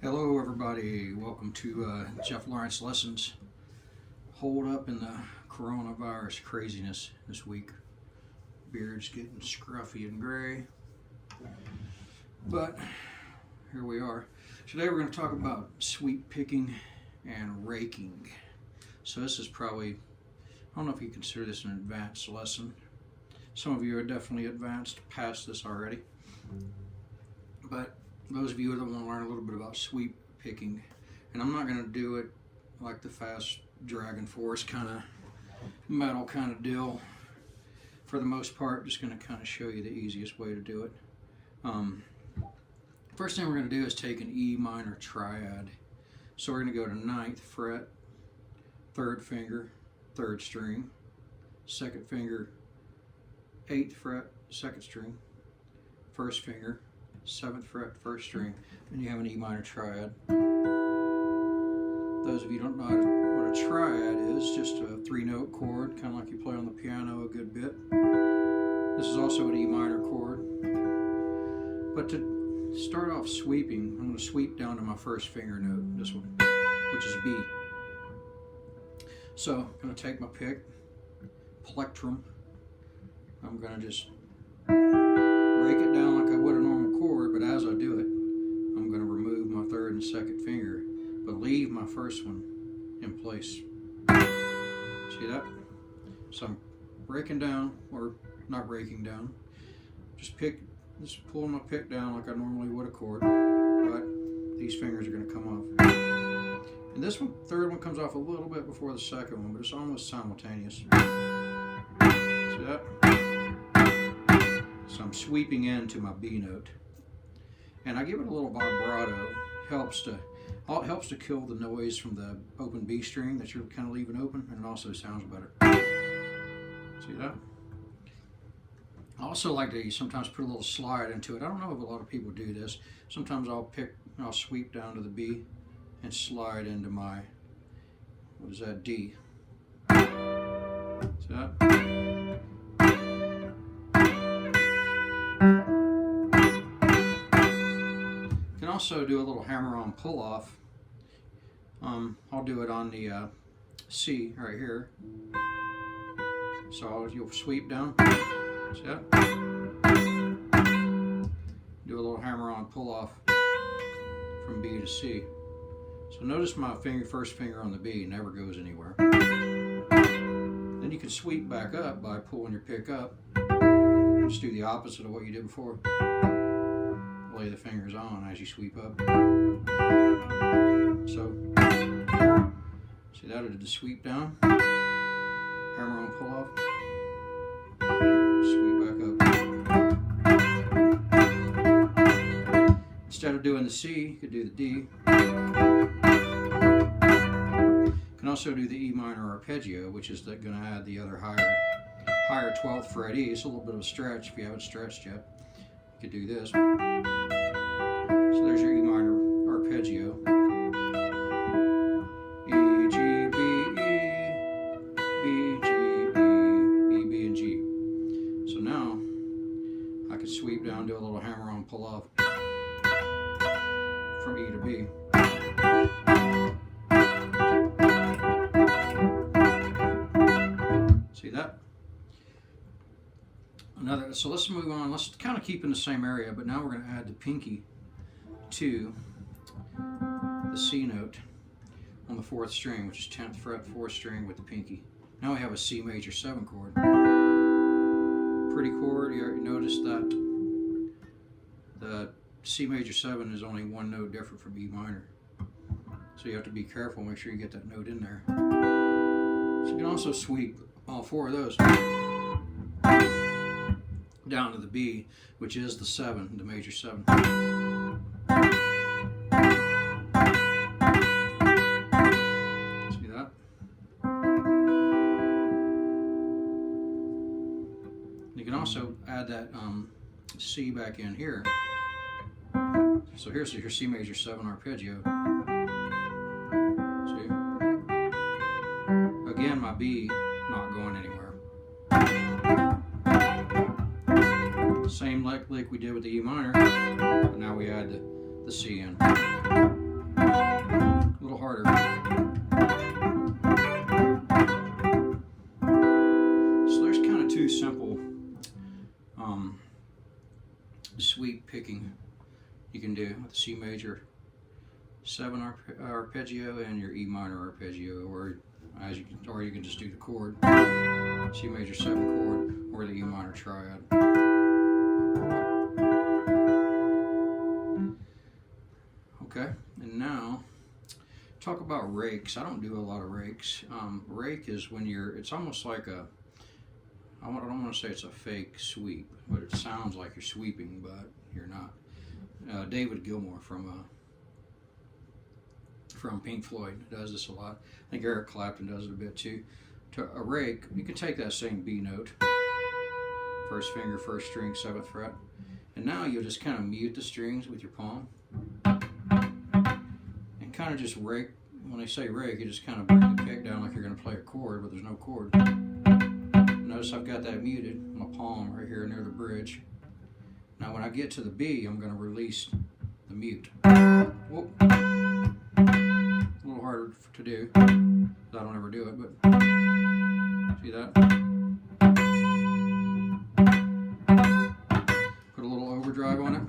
Hello everybody, welcome to Jeff Lawrence Lessons. Hold up in the coronavirus craziness this week. Beard's getting scruffy and gray, but here we are. Today we're going to talk about sweep picking and raking. So this is probably, I don't know if you consider this an advanced lesson. Some of you are definitely advanced past this already, but those of you that want to learn a little bit about sweep picking, and I'm not going to do it like the fast Dragon Force kind of metal kind of deal. For the most part, just going to kind of show you the easiest way to do it. First thing we're going to do is take an E minor triad. So we're going to go to 9th fret, 3rd finger, 3rd string, 2nd finger, 8th fret, 2nd string, 1st finger, 7th fret, 1st string, and you have an E minor triad. Those of you who don't know what a triad is, just a 3-note chord, kind of like you play on the piano a good bit. This is also an E minor chord. But to start off sweeping, I'm going to sweep down to my 1st finger note, this one, which is B. So I'm going to take my pick, plectrum. I'm going to just rake it down like I would a normal chord, but as I do it, I'm going to remove my 3rd and 2nd finger, but leave my 1st one in place. See that? So I'm raking down, or not raking down, just pulling my pick down like I normally would a chord, but these fingers are going to come off. And this one, 3rd one, comes off a little bit before the 2nd one, but it's almost simultaneous. See that? So I'm sweeping into my B note, and I give it a little vibrato. Helps to kill the noise from the open B string that you're kind of leaving open, and it also sounds better. See that? I also like to sometimes put a little slide into it. I don't know if a lot of people do this. Sometimes I'll sweep down to the B and slide into my, what is that, D. See that? Also do a little hammer-on pull-off. I'll do it on the C right here. So you'll sweep down. See that? Do a little hammer-on pull-off from B to C. So notice my 1st finger on the B never goes anywhere. Then you can sweep back up by pulling your pick up. Just do the opposite of what you did before. Lay the fingers on as you sweep up. So, see that? I did the sweep down, hammer on pull off, sweep back up. Instead of doing the C, you could do the D. You can also do the E minor arpeggio, which is going to add the other higher 12th fret E. It's a little bit of a stretch if you haven't stretched yet. You could do this. So there's your E minor arpeggio. E, G, B, E, B, G, E, B, and G. So now I can sweep down, do a little hammer-on pull-off from E to B. See that? So let's move on. Let's kind of keep in the same area, but now we're going to add the pinky to the C note on the 4th string, which is 10th fret, 4th string with the pinky. Now we have a C major 7 chord. Pretty chord. You already noticed that the C major 7 is only 1 note different from E minor. So you have to be careful, make sure you get that note in there. So you can also sweep all 4 of those down to the B, which is the 7, the major 7. See that? You can also add that C back in here. So here's your C major 7 arpeggio. See? Again, my B not going anywhere. Same lick we did with the E minor, but now we add the C in. do with the C major 7 arpeggio and your E minor arpeggio, or you can just do the chord, C major 7 chord, or the E minor triad. Okay, and now talk about rakes. I don't do a lot of rakes. Rake is when it's almost like I don't want to say it's a fake sweep, but it sounds like you're sweeping, but you're not. David Gilmour from Pink Floyd does this a lot. I think Eric Clapton does it a bit too. To a rake, you can take that same B note, first finger, first string, 7th fret, and now you'll just kind of mute the strings with your palm, and kind of just rake. When they say rake, you just kind of bring the pick down like you're going to play a chord, but there's no chord. Notice I've got that muted, my palm right here near the bridge. Now when I get to the B, I'm going to release the mute. Whoop. A little harder to do. I don't ever do it, but see that? Put a little overdrive on it.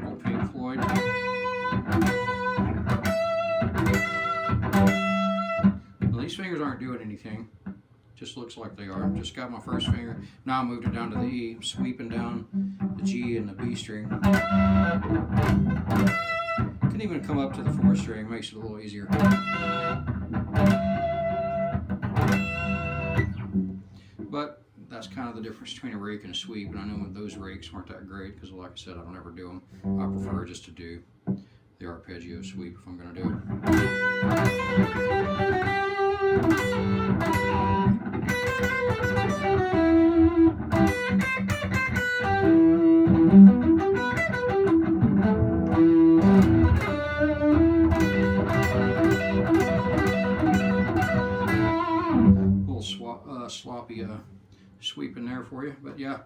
Old Pink Floyd. Well, these fingers aren't doing anything. Just looks like they are. Just got my first finger. Now I moved it down to the E. I'm sweeping down the G and the B string. Can even come up to the 4th string. Makes it a little easier. But that's kind of the difference between a rake and a sweep. And I know those rakes weren't that great because, like I said, I don't ever do them. I prefer just to do the arpeggio sweep if I'm going to do a little sloppy sweep in there for you, but yeah,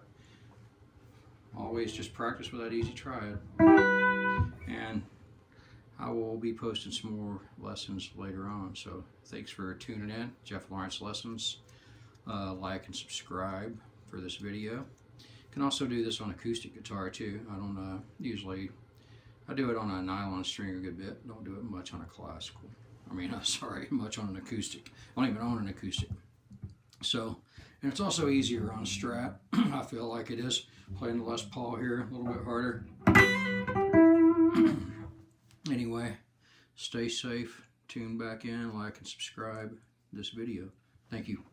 always just practice with that easy triad. And I will be posting some more lessons later on, so thanks for tuning in. Jeff Lawrence Lessons. Like and subscribe for this video. You can also do this on acoustic guitar too. I don't usually, I do it on a nylon string a good bit. Don't do it much on a classical. Much on an acoustic. I don't even own an acoustic. So, and it's also easier on a Strat. I feel like it is. Playing the Les Paul here a little bit harder. Anyway, stay safe, tune back in, like and subscribe this video. Thank you.